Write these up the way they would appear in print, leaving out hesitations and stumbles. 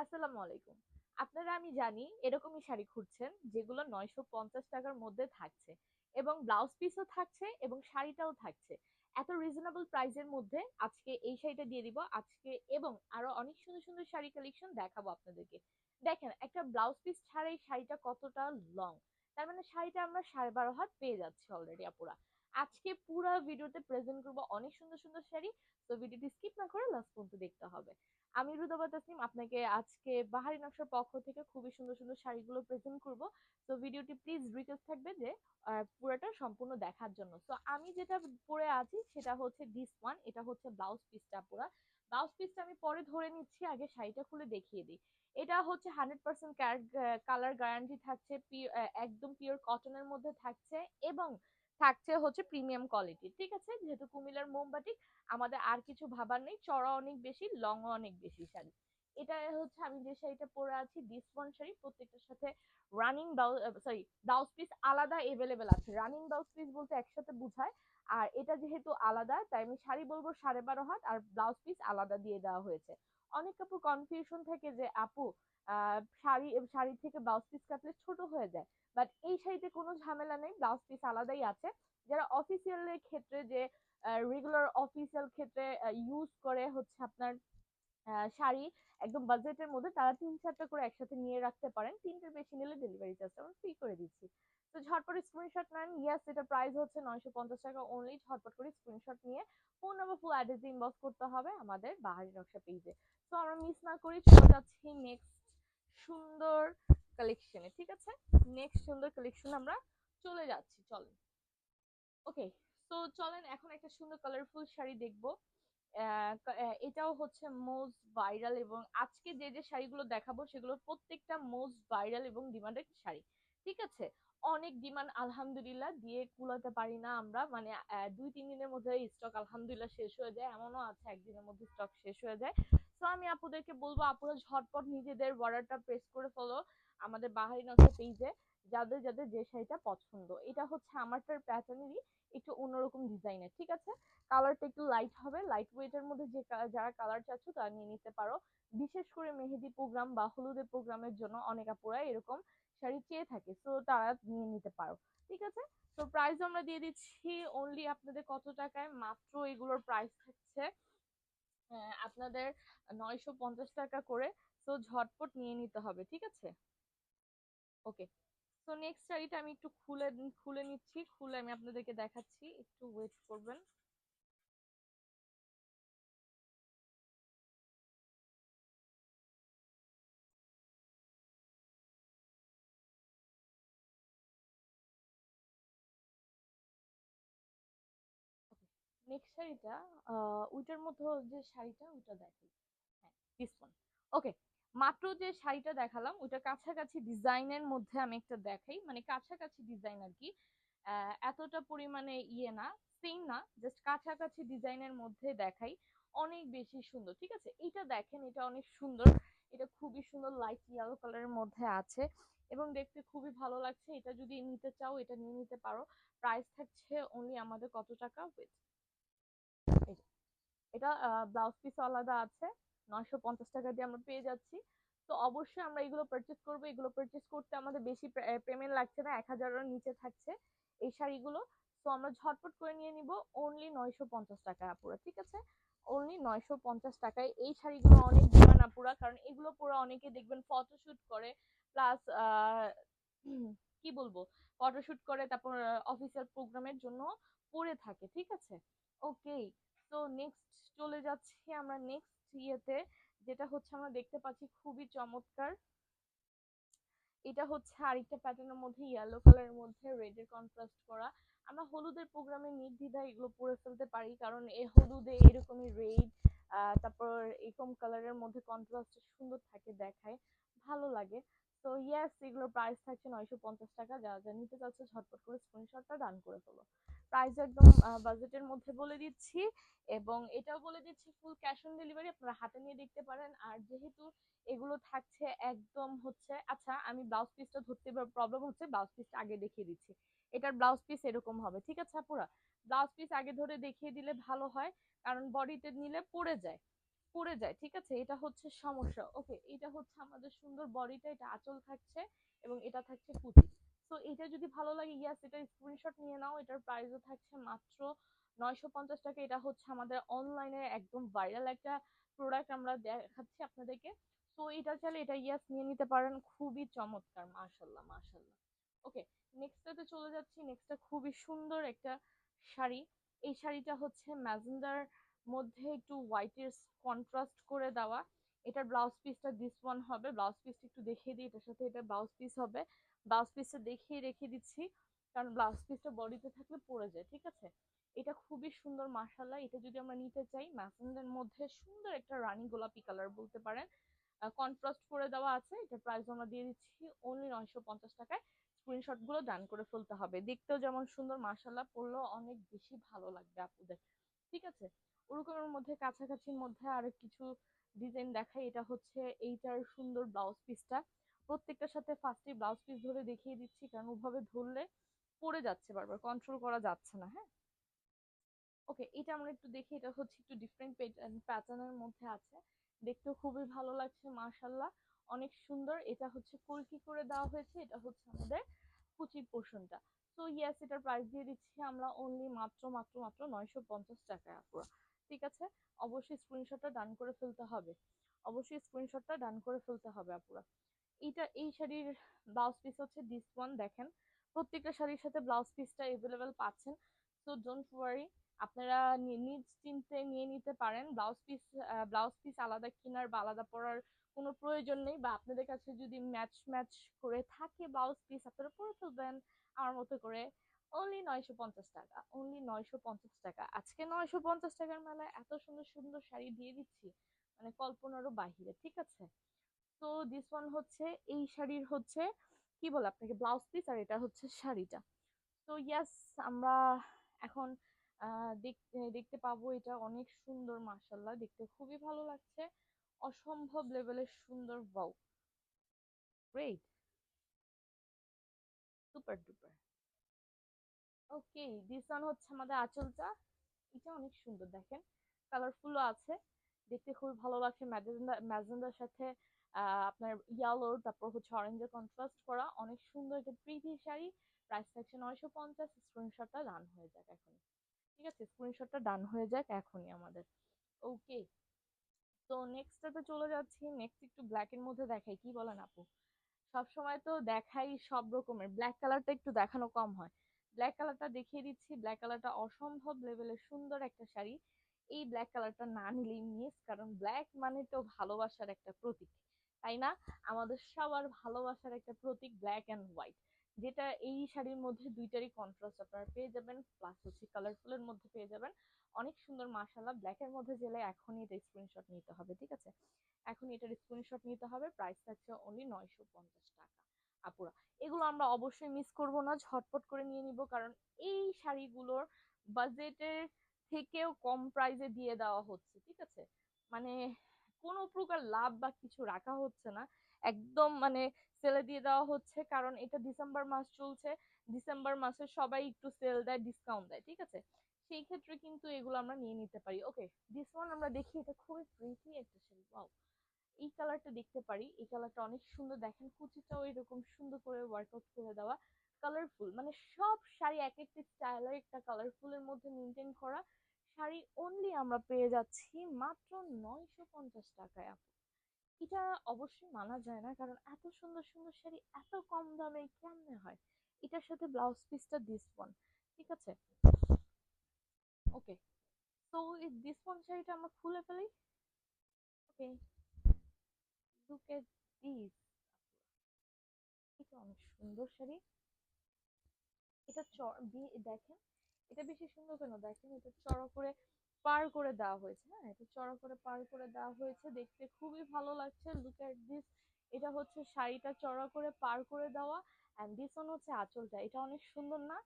আসসালামু আলাইকুম। আপনারা আমি জানি এরকমই শাড়ি খুঁজছেন যেগুলো ৯৫০ টাকার মধ্যে থাকছে এবং ব্লাউজ পিসও থাকছে এবং শাড়িটাও থাকছে। এত রিজনেবল প্রাইসের মধ্যে আজকে এই শাড়িটা দিয়ে দিব আজকে এবং আরো অনেক সুন্দর সুন্দর শাড়ি কালেকশন দেখাবো আপনাদেরকে। দেখেন একটা ব্লাউজ পিস ছাড়া এই শাড়িটা কতটা লং। তার মানে শাড়িটা আমরা 12.5 হাত পেয়ে যাচ্ছি অলরেডি আপুরা। আজকে পুরো ভিডিওতে প্রেজেন্ট করবো অনেক সুন্দর সুন্দর শাড়ি। তো ভিডিওটি স্কিপ না করে লাস্ট পর্যন্ত দেখতে হবে। আমি রুদাবা তাসনিম আপনাকে আজকে বাহারি নকশার পক্ষ থেকে খুবই সুন্দর সুন্দর শাড়িগুলো প্রেজেন্ট করব। তো ভিডিওটি প্লিজ রিকোয়েস্ট থাকবে যে পুরোটা সম্পূর্ণ দেখার জন্য। তো আমি যেটা পরে আছি সেটা হচ্ছে দিস ওয়ান, এটা হচ্ছে ব্লাউজ পিসটা পুরা। ব্লাউজ পিসটা আমি পরে ধরে নিচ্ছি, আগে শাড়িটা খুলে দেখিয়ে দিই। এটা হচ্ছে 100% কালার গ্যারান্টি থাকছে, একদম পিওর কটনের মধ্যে থাকছে এবং থাকছে হচ্ছে প্রিমিয়াম কোয়ালিটি। ঠিক আছে, যেহেতু কুমিল্লার মোমবাটিক আমাদের আর কিছু ভাবার নেই, চড়া অনেক বেশি, লং অনেক বেশি শাড়ি। এটা হচ্ছে আমি যে শাড়িটা পরে আছি দিস ওয়ান শাড়ি, প্রত্যেকটার সাথে রানিং ব্লাউজ পিস আলাদা এভেলেবেল আছে। রানিং ব্লাউজ পিস বলতে একসাথে বুঝায়, আর এটা যেহেতু আলাদা তাই আমি শাড়ি বলবো 12.5 হাত আর ব্লাউজ পিস আলাদা দিয়ে দেওয়া হয়েছে। অনেক আপু কনফিউশন থেকে যে আপু শাড়ি থেকে ব্লাউজ পিস কাটলে ছোট হয়ে যায়, বাট এই শাড়িতে কোনো ঝামেলা নেই, ব্লাউজ পিস আলাদাই আছে। যারা অফিসিয়ালের ক্ষেত্রে যে রেগুলার অফিসিয়াল ক্ষেত্রে ইউজ করে হচ্ছে আপনার শাড়ি একদম বাজেটের মধ্যে, তারা 3-4টা করে একসাথে নিয়ে রাখতে পারেন। 3টের বেশি নিলে ডেলিভারি চার্জটা আমরা ফ্রি করে দিচ্ছি। তো ঝটপট স্ক্রিনশট নেন। ইয়েস, এটা প্রাইস হচ্ছে 950 টাকা অনলি। ঝটপট করে স্ক্রিনশট নিয়ে phone number full address inbox করতে হবে আমাদের বাহারি নকশা পেজে। তো আমরা মিস না করি চলে যাচ্ছি নেক্সট সুন্দর কালেকশনে। ঠিক আছে, নেক্সট সুন্দর কালেকশন আমরা চলে যাচ্ছি, চলেন। ওকে, তো চলেন এখন একটা সুন্দর কালারফুল শাড়ি দেখবো। এটাও হচ্ছে মোস্ট ভাইরাল এবং আজকে যে যে শাড়িগুলো দেখাবো সেগুলো প্রত্যেকটা মোস্ট ভাইরাল এবং ডিমান্ডেড শাড়ি। ঠিক আছে, অনেক ডিমান্ড, আলহামদুলিল্লাহ দিয়ে কুলাতে পারি না আমরা, মানে 2-3 দিনের মধ্যে স্টক আলহামদুলিল্লাহ শেষ হয়ে যায়, এমনও আছে একদিনের মধ্যে স্টক শেষ হয়ে যায়। তো আমি আপুদেরকে বলবো আপুরা ঝটপট নিজেদের অর্ডারটা প্রেস করে ফেলো আমাদের বাহারি নকশা পেজে। যাদের যাদের যে শাড়িটা পছন্দ, এটা হচ্ছে আমারটার প্যাটার্নেরই একটু অন্যরকম ডিজাইনের। ঠিক আছে, কালারটা একটু লাইট হবে, লাইট ওয়েটের মধ্যে যে যারা কালার চাচ্ছ তারা নিয়ে নিতে পারো। বিশেষ করে মেহেদি প্রোগ্রাম বা হলুদের প্রোগ্রামের জন্য অনেক আপুরা এরকম শাড়ি চেয়ে থাকে, তো তারা নিয়ে নিতে পারো। ঠিক আছে, তো প্রাইস আমরা দিয়ে দিচ্ছি অনলি আপনাদের কত টাকায়, মাত্র এগুলোর প্রাইস থাকছে আপনাদের 950 টাকা করে। তো ঝটপট নিয়ে নিতে হবে। ঠিক আছে, ওকে। তো নেক্সট শাড়িটা আমি একটু খুলে খুলে নিচ্ছি, খুলে আমি আপনাদেরকে দেখাচ্ছি, একটু ওয়েট করবেন। নেক্সট শাড়িটা ওইটার মধ্যে যে শাড়িটা ওইটা দেখাই। হ্যাঁ, দিস ওয়ান। ওকে, মাত্র যে শাড়িটা দেখালাম ওইটা কাছাকাছি ডিজাইনের মধ্যে আমি একটা দেখাই, মানে কাছাকাছি ডিজাইন আর কি। এতটা পরিমাণে ইয়ে না, সেম না, জাস্ট কাছাকাছি ডিজাইনের মধ্যে দেখাই। অনেক বেশি সুন্দর। ঠিক আছে, এটা দেখেন, এটা অনেক সুন্দর। এটা খুবই সুন্দর, লাইট ইয়েলো কালারের মধ্যে আছে এবং দেখতে খুবই ভালো লাগছে। এটা যদি নিতে চাও এটা নিয়ে নিতে পারো। প্রাইস থাকছে অনলি আমাদের কত টাকা, ওয়েট, এই যে, এটা ব্লাউজ পিস আলাদা আছে, 950 টাকা দিয়ে আমরা পেয়ে যাচ্ছি। তো অবশ্যই আমরা এগুলো পারচেস করবো। এগুলো পারচেস করতে আমাদের বেশি পেমেন্ট লাগছে না, 1000-এর নিচে থাকছে এই শাড়িগুলো। তো আমরা ঝটপট করে নিয়ে নিব অনলি 950 টাকা আপুরা। ঠিক আছে, অনলি 950 টাকায় এই শাড়িগুলো অনেক ডিমান্ড আপুরা, কারণ এগুলো পরে অনেকে দেখবেন ফটোশুট করে, প্লাস কি বলবো, ফটোশুট করে, তারপর অফিসিয়াল প্রোগ্রামের জন্য পরে থাকে। ঠিক আছে, ওকে। তো নেক্সট চলে যাচ্ছি আমরা নেক্সট ইয়েতে, যেটা হচ্ছে আমরা দেখতে পাচ্ছি খুবই চমৎকার। এটা হচ্ছে আরেকটা প্যাটার্নের মধ্যে ইয়েলো কালারের মধ্যে রেড এর কন্ট্রাস্ট করা। আমরা হলুদের প্রোগ্রামে নির্দ্বিধায় এগুলো পরে ফেলতে পারি, কারণ এই হলুদে এরকমই রেড, তারপর এরকম কালারের মধ্যে কন্ট্রাস্ট সুন্দর থাকে, দেখায় ভালো লাগে। তো ইয়েস, এগুলোর প্রাইস থাকছে 950 টাকা। যারা যা নিতে চাচ্ছে ঝটপট করে স্ক্রিনশটটা ডান করে ফেলো। প্রাইস একদম বাজেটের মধ্যে বলে দিচ্ছি এবং এটাও বলে দিচ্ছি ফুল ক্যাশ অন ডেলিভারি, আপনারা হাতে নিয়ে দেখতে পারেন। আর যেহেতু এগুলো থাকছে একদম হচ্ছে, আচ্ছা আমি ব্লাউজ পিসটা ধরতে প্রবলেম হচ্ছে, ব্লাউজ পিসটা আগে দেখিয়ে দিচ্ছি। এটার ব্লাউজ পিস এরকম হবে। ঠিক আছে আপুরা, ব্লাউজ পিস আগে ধরে দেখিয়ে দিলে ভালো হয়, কারণ বডিতে নিলে পড়ে যায়। পড়ে যায়, ঠিক আছে, এটা হচ্ছে সমস্যা। ওকে, এটা হচ্ছে আমাদের সুন্দর বডিটা, এটা আঁচল থাকছে এবং এটা থাকছে কুচি। তো এটা যদি ভালো লাগে, ইয়াস, এটা স্ক্রিনশট নিয়ে নাও। এটার প্রাইসও থাকছে মাত্র 950 টাকা। এটা হচ্ছে আমাদের অনলাইনে একদম ভাইরাল একটা প্রোডাক্ট, আমরা দেখাচ্ছি আপনাদেরকে। তো এটা চাইলে এটা ইয়াস নিয়ে নিতে পারেন, খুবই চমৎকার, মাশাল্লাহ মাশাল্লাহ। ওকে, নেক্সটটাতে চলে যাচ্ছি। নেক্সটটা খুবই সুন্দর একটা শাড়ি। এই শাড়িটা হচ্ছে ম্যাজেন্ডার মধ্যে একটু হোয়াইটের কন্ট্রাস্ট করে দেওয়া। এটার ব্লাউজ পিসটা দিস ওয়ান হবে। ব্লাউজ পিসটা একটু দেখিয়ে দিই, এটার সাথে এটা ব্লাউজ পিস হবে। ব্লাউজ পিসটা দেখিয়ে রেখে দিচ্ছি, কারণ ব্লাউজ পিসটা বডিতে থাকলে পড়ে যায়, ঠিক আছে। এটা খুবই সুন্দর মাশাআল্লাহ। এটা যদি আমরা নিতে চাই, ম্যাজেন্ডার মধ্যে সুন্দর একটা রানী গোলাপি কালার বলতে পারেন, কন্ট্রাস্ট করে দেওয়া আছে। এটার প্রাইস আমরা দিয়ে দিচ্ছি অনলি 950 টাকায়। স্ক্রিনশট গুলো ডান করে ফেলতে হবে। দেখতেও যেমন সুন্দর, মাশাআল্লাহ, পরলেও অনেক বেশি ভালো লাগবে আপুদের, ঠিক আছে। ওরকমের মধ্যে কাছাকাছির মধ্যে আরো কিছু ডিজাইন দেখাই। এটা হচ্ছে এইটার সুন্দর ব্লাউজ পিসটা। প্রত্যেকটার সাথে ফার্স্টে ব্লাউজ পিস ধরে দেখিয়ে দিচ্ছি, কারণ ওভাবে ধরলে পড়ে যাচ্ছে, বারবার কন্ট্রোল করা যাচ্ছে না। হ্যাঁ, ওকে, এটা আমরা একটু দেখি। এটা হচ্ছে একটু ডিফারেন্ট প্যাটার্নের মধ্যে আছে, দেখতেও খুবই ভালো লাগছে মাশাল্লাহ, অনেক সুন্দর। এটা হচ্ছে কলকি করে দেওয়া হয়েছে, এটা হচ্ছে আমাদের কুচির পোর্শনটা। তো ইয়েস, এটার প্রাইস দিয়ে দিচ্ছি আমরা অনলি মাত্র মাত্র মাত্র 950 টাকায় আপুরা, ঠিক আছে। অবশ্যই স্ক্রিনশটটা ডান করে ফেলতে হবে, অবশ্যই স্ক্রিনশটটা ডান করে ফেলতে হবে আপুরা। এই শাড়ির ব্লাউজ পিস হচ্ছে দিস ওয়ান, দেখেন প্রত্যেকটা শাড়ির সাথে ব্লাউজ পিসটা এভেলেবেল পাচ্ছেন। সো ডোন্ট ওয়ারি, আপনারা নিজ চিন্তে নিয়ে নিতে পারেন। ব্লাউজ পিস আলাদা কেনার বা আলাদা পরার কোনো প্রয়োজন নেই, বা আপনাদের কাছে যদি ম্যাচ ম্যাচ করে থাকে ব্লাউজ পিস, আপনারা পরে ফেলবেন আমার মতো করে। অনলি 950 টাকা, অনলি 950 টাকা। আজকে 950 টাকার মেলায় এত সুন্দর সুন্দর শাড়ি দিয়ে দিচ্ছি, মানে কল্পনারও বাহিরে, ঠিক আছে। তো দিস ওয়ান হচ্ছে এই শাড়ির হচ্ছে কি বলে আপনাকে ব্লাউজ পিস, আর এটা হচ্ছে শাড়িটা। তো ইয়াস, আমরা এখন দেখতে দেখতে পাবো। এটা অনেক সুন্দর মাশাল্লাহ, দেখতে খুবই ভালো লাগছে, অসম্ভব লেভেলের সুন্দর। Wow, great, super duper. Okay, this one হচ্ছে আমাদের আঁচলটা। এটা অনেক সুন্দর, দেখেন কালারফুলও আছে, দেখতে খুবই ভালো লাগছে। ম্যাজেন্ডার সাথে আপনার ইয়েলো, তারপর হচ্ছে অরেঞ্জের কন্ট্রাস্ট করা, অনেক সুন্দর একটা প্রিটি শাড়ি। প্রাইস থাকছে 950। স্ক্রিনশটটা ডান হয়ে যাক এখনই, ঠিক আছে, স্ক্রিনশটটা ডান হয়ে যাক এখনই আমাদের। ওকে, তো নেক্সটটাতে চলে যাচ্ছি। নেক্সট একটু ব্ল্যাক এর মধ্যে দেখাই, কি বলেন আপু? সব সময় তো দেখাই সব রকমের, ব্ল্যাক কালারটা একটু দেখানো কম হয়। ব্ল্যাক কালারটা দেখিয়ে দিচ্ছি। ব্ল্যাক কালারটা অসম্ভব লেভেলের সুন্দর একটা শাড়ি। এই ব্ল্যাক কালারটা না নিলেই মিস, কারণ ব্ল্যাক মানে তো ভালোবাসার একটা প্রতীক, তাই না? আমাদের সবার ভালোবাসার একটা প্রতীক ব্ল্যাক এন্ড হোয়াইট, যেটা এই শাড়ির মধ্যে দুইটারই কন্ট্রাস্ট আপনারা পেয়ে যাবেন, প্লাস হচ্ছে কালারফুলের মধ্যে পেয়ে যাবেন। অনেক সুন্দর মাশাআল্লাহ। ব্ল্যাক এর মধ্যে গেলে এখনই এটা স্ক্রিনশট নিতে হবে, ঠিক আছে, এখন এটার স্ক্রিনশট নিতে হবে। প্রাইস থাকছে অনলি 950 টাকা আপুরা। এগুলো আমরা অবশ্যই মিস করব না, ঝটপট করে নিয়ে নিব, কারণ এই শাড়িগুলোর বাজেটের থেকেও কম প্রাইসে দিয়ে দেওয়া হচ্ছে, ঠিক আছে। মানে কোনো প্রকার লাভ বা কিছু রাখা হচ্ছে না, একদম মানে সেলে দিয়ে দেওয়া হচ্ছে, কারণ এটা ডিসেম্বর মাস চলছে। ডিসেম্বর মাসে সবাই একটু সেল দেয়, ডিসকাউন্ট দেয়, ঠিক আছে। সেই ক্ষেত্রে কিন্তু এগুলো আমরা নিয়ে নিতে পারি। ওকে, দিস ওয়ান আমরা দেখি। এটা খুবই প্রিটি একটা শাড়ি, ওয়াও। এই কালারটা দেখতে পারি, এই কালারটা অনেক সুন্দর, দেখেন কুচিটাও এরকম সুন্দর করে ওয়ার্কআউট করে দেওয়া, কালারফুল, মানে সব শাড়ি এক একটা স্টাইলের একটা কালারফুলের মধ্যে মেনটেন করা শাড়ি অনলি আমরা পেয়ে যাচ্ছি মাত্র 950 টাকায় আপু। এটা অবশ্যই মানা যায় না, কারণ এত সুন্দর সুন্দর শাড়ি এত কম দামে কেমনে হয়। এটার সাথে ব্লাউজ পিসটা দিস ওয়ান, ঠিক আছে। ওকে, তো এই দিস ওয়ান শাড়িটা আমরা খুলে ফেলি। ওকে, লুক এট দিস, এটা অনেক সুন্দর শাড়ি। এটা দেখেন, এটা বেশি সুন্দর কেন দেখেন, এটা চড়া করে পার করে দেওয়া হয়েছে। হ্যাঁ, এটা চড়া করে পার করে দেওয়া হয়েছে, দেখতে খুবই ভালো লাগছে। লুক এট দিস, এটা হচ্ছে শাড়িটা চড়া করে পার করে দেওয়া, এন্ড দিস ওয়ান হচ্ছে আঁচলটা। এটা অনেক সুন্দর না?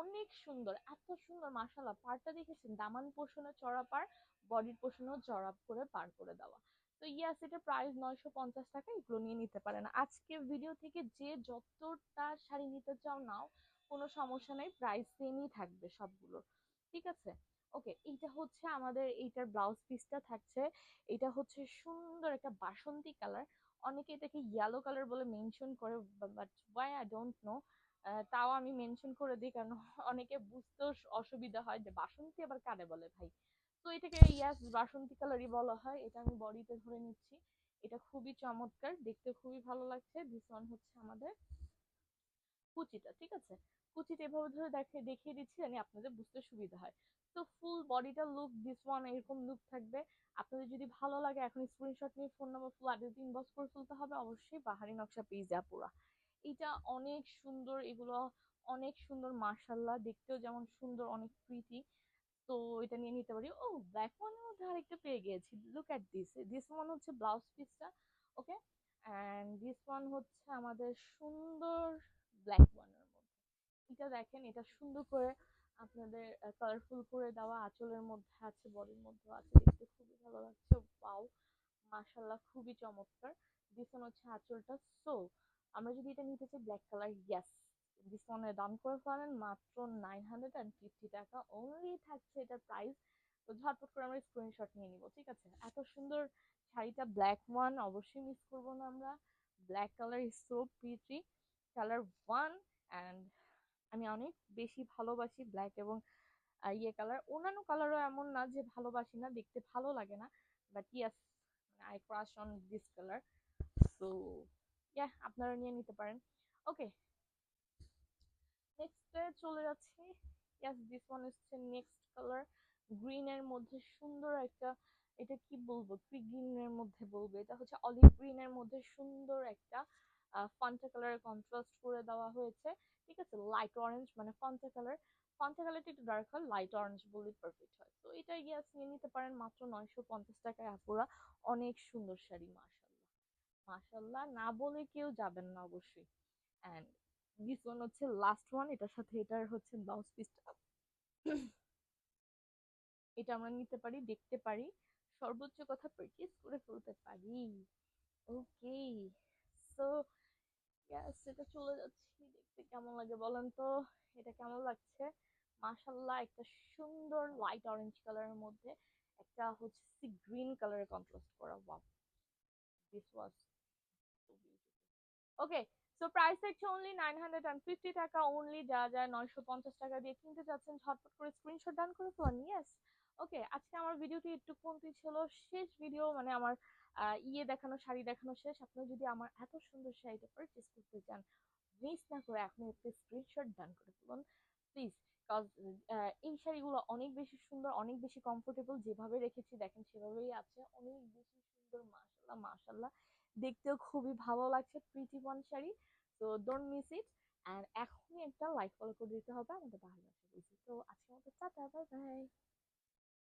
অনেক সুন্দর, এত সুন্দর মাশাআল্লাহ। পাড়টা দেখেছেন, দামান পোষণে চড়া পাড়, বডির পোষণেও চড়া করে পার করে দেওয়া। তো ইয়াস, এটা প্রাইস 950 টাকা। এগুলো নিয়ে নিতে পারেন। আজকে ভিডিও থেকে যে যতটা শাড়ি নিতে চাও নাও, কোনো সমস্যা নাই, প্রাইস সেমই থাকবে সবগুলোর, ঠিক আছে। ওকে, এইটা হচ্ছে আমাদের এইটার ব্লাউজ পিসটা থাকছে। এটা হচ্ছে সুন্দর একটা বাসন্তী কালার। অনেকে এটাকে ইয়েলো কালার বলে মেনশন করে, but why I don't know. তাও আমি মেনশন করে দিই কারণ অনেকে বুঝতেও অসুবিধা হয় যে বাসন্তী আবার কারে বলে ভাই। তো এটাকে ইয়াস বাসন্তী কালারই বলা হয়। এটা আমি বডিতে ধরে নিচ্ছি। এটা খুবই চমৎকার, দেখতে খুবই ভালো লাগছে। দিস ওয়ান হচ্ছে আমাদের কুচিটা, ঠিক আছে? কুচিটা এভাবে ধরে দেখিয়ে দিচ্ছি জানি আপনাদের বুঝতে সুবিধা হয়। তো ফুল বডিটা লুক দিস ওয়ান এরকম লুক থাকবে। আপনাদের যদি ভালো লাগে এখন স্ক্রিনশট নিয়ে phone number full address inbox করে ফেলতে হবে অবশ্যই বাহারি নকশা পেজে পুরা। এটা অনেক সুন্দর, এগুলো অনেক সুন্দর মাশাল্লাহ, দেখতেও যেমন সুন্দর, অনেক প্রিটি। তো এটা নিয়ে নিতে পারি। ও, ব্ল্যাক ওয়ানের মধ্যে আরেকটা পেয়ে গেছি, look at this. This one হচ্ছে ব্লাউজ পিসটা। ওকে, অ্যান্ড দিস ওয়ান হচ্ছে আমাদের সুন্দর ব্ল্যাক ওয়ানের মধ্যে। এটা দেখেন, এটা সুন্দর করে আপনাদের কালারফুল করে দেওয়া, আঁচলের মধ্যে আছে, বডির মধ্যে আছে, দেখতে খুবই ভালো লাগছে। পাও মাশাল্লাহ, খুবই চমৎকার। দিস ওয়ান হচ্ছে আঁচলটা। সো আমরা যদি এটা নিতে চাই ব্ল্যাক কালার, ইয়াস, দিস ওয়ানের দাম করে ফেলেন মাত্র 950 টাকা অনলি থাকছে এটার প্রাইস। তো ঝটপট করে আমরা স্ক্রিনশট নিয়ে নিব, ঠিক আছে? এত সুন্দর শাড়িটা, ব্ল্যাক ওয়ান অবশ্যই মিস করবো না আমরা। Black colour is so pretty, colour one. And আমি অনেক বেশি ভালোবাসি ব্ল্যাক এবং ইয়ে কালার। অন্যান্য কালারও এমন না যে ভালোবাসি না, দেখতে ভালো লাগে না, but yes, I crush on this colour. So yeah, আপনারা নিয়ে নিতে পারেন। ওকে, নেক্সটে চলে যাচ্ছি। ইয়াস, দিস ওয়ান হচ্ছে নেক্সট কালার। গ্রিন এর মধ্যে সুন্দর একটা, এটা কি বলবো, কি গ্রিনের মধ্যে বলবো, এটা হচ্ছে অলিভ গ্রিন এর মধ্যে সুন্দর একটা ফান্টা কালারের কন্ট্রাস্ট করে দেওয়া হয়েছে, ঠিক আছে? লাইট অরেঞ্জ মানে ফান্টা কালার। ফান্টা কালারটা একটু ডার্ক হয়, লাইট অরেঞ্জ বললে পারফেক্ট হয়। তো এটা ইয়াস নিয়ে নিতে পারেন মাত্র 950 টাকায় আপুরা। অনেক সুন্দর শাড়ি, মাশাল্লাহ মাশাল্লাহ, না বলে কেউ যাবেন না অবশ্যই। অ্যান্ড দিস ওয়ান হচ্ছে লাস্ট ওয়ান, এটার সাথে এটার হচ্ছে ব্লাউজ পিসটা। এটা আমরা নিতে পারি, দেখতে পারি, সর্বোচ্চ কথা পারচেজ করে ফেলতে পারি। ওকে, সো ইয়াস, এটা চলে যাচ্ছি। দেখতে কেমন লাগে বলেন তো? এটা কেমন লাগছে? মাশাল্লাহ, একটা সুন্দর লাইট অরেঞ্জ কালারের মধ্যে একটা হচ্ছে সি গ্রিন কালারের কন্ট্রাস্ট করা। Wow, this was so beautiful. Okay, so price হচ্ছে অনলি 950 টাকা অনলি। যা যা 950 টাকা দিয়ে কিনতে চাচ্ছেন ঝটপট করে স্ক্রিনশট ডান করে ফেলুন। ইয়েস। ওকে, আজকে আমার ভিডিওটি একটু কমতি ছিল, শেষ ভিডিও মানে আমার ইয়ে দেখানো, শাড়ি দেখানো শেষ। আপনারা যদি আমার এত সুন্দর শাড়িটা পারচেস করতে চান, মিস না করে এখন একটা স্ক্রিনশট ডান করে ফেলুন প্লিজ। কজ এই শাড়িগুলো অনেক বেশি সুন্দর, অনেক বেশি কমফোর্টেবল, যেভাবে রেখেছি দেখেন সেভাবেই আছে, অনেক বেশি সুন্দর, মাশাল্লাহ মাশাল্লাহ, দেখতেও খুবই ভালো লাগছে, প্রিটি ওয়ান শাড়ি। তো ডোন্ট মিস ইট। অ্যান্ড এখনই একটা লাইক ফলো করে দিতে হবে আমাদের বাহার বাসা। তো আজকের মতো টাটা, বাই বাই।